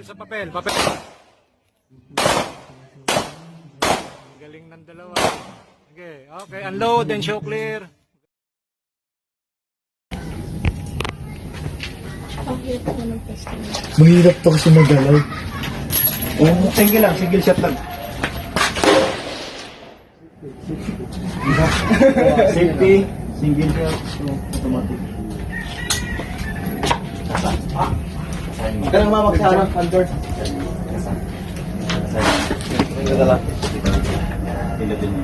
Sa papel. Galing ng dalawa. Okay, unload and show clear. Mahirap to kasi magalaw. Oh, single lang, single shot lang. Safety, single shot, so automatic. Ganang mamag sa harap, Andor. Ito lang. Pilotin mo.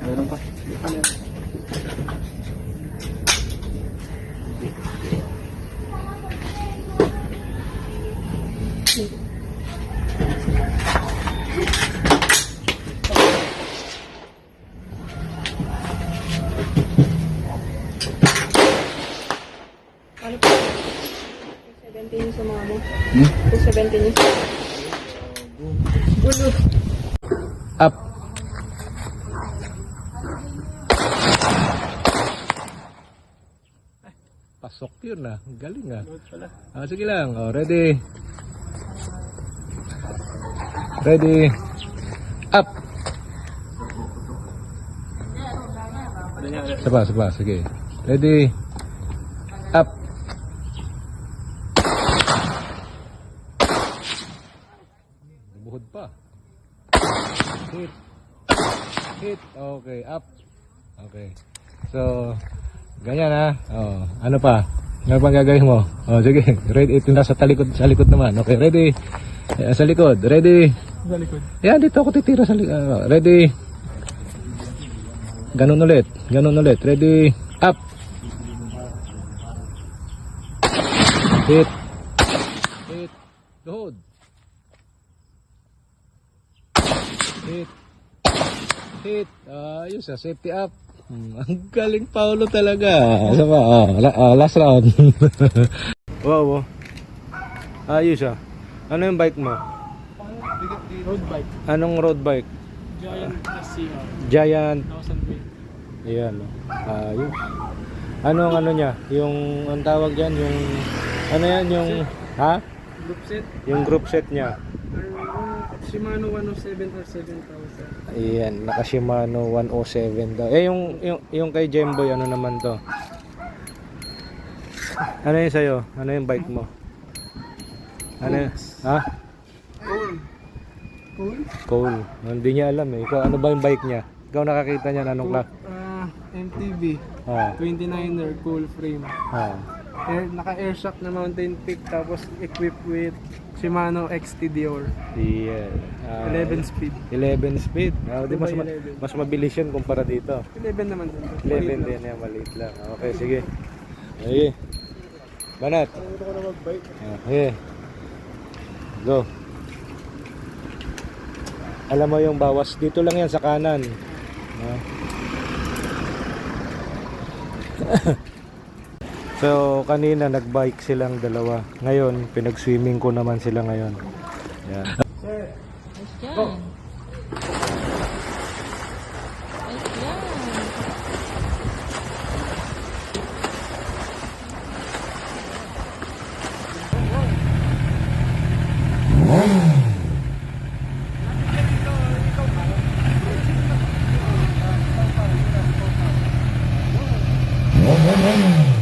Meron pa. Ano po? 270 yung sa mga mo. 270 yung sa Gulo. Up. Pasok yun ah. Galing ah. Sige lang. Ready. Ready. Up. Saba. Sige. Ready. Up. Buhod pa. Hit. Okay. Up. Okay. So, ganyan ha. Ano pa? Ano pang gagawin mo? Sige. Ready. Ito nasa likod naman. Okay. Ready. Sa likod. Ready. Sa likod. Yan. Dito ako titira sa likod. Ready. Ganun ulit. Ready. Up. Hit. Dohod. Hit. Ayos ah. Safety up. Ang galing Paulo talaga. Last round. Wow. Ayos ah. Ano yung bike mo? Road bike. Anong road bike? Giant SCR. Giant. 1,000 weight. Ayan. Ayos. Anong ano niya? Yung ang tawag diyan, yung ano yan, yung ha? Group set. Yung group set niya. Shimano 107 or 7,000. Ayan, naka Shimano 107 daw. Yung kay Jemboy ano naman to? Ano yun sa'yo? Ano yung bike mo? Ano yun? Ha? Cole. Hindi niya alam eh. Ikaw, ano ba yung bike niya? Ikaw nakakita niya anong class? MTV. 29er cool frame. Naka-air shock na Mountain Peak tapos equipped with Shimano XT Dior. Yeah. 11 speed. 11 speed. Di mas, 11. mas mabilis yun kumpara dito. 11 naman din. 11 din yan, maliit lang. Okay, sige. Okay. Banat. Ito ko na mag-bike. Okay. Go. Alam mo yung bawas dito lang yan sa kanan. So kanina nagbike silang dalawa. Ngayon pinag-swimming ko naman sila ngayon. Yan. Go. Yan.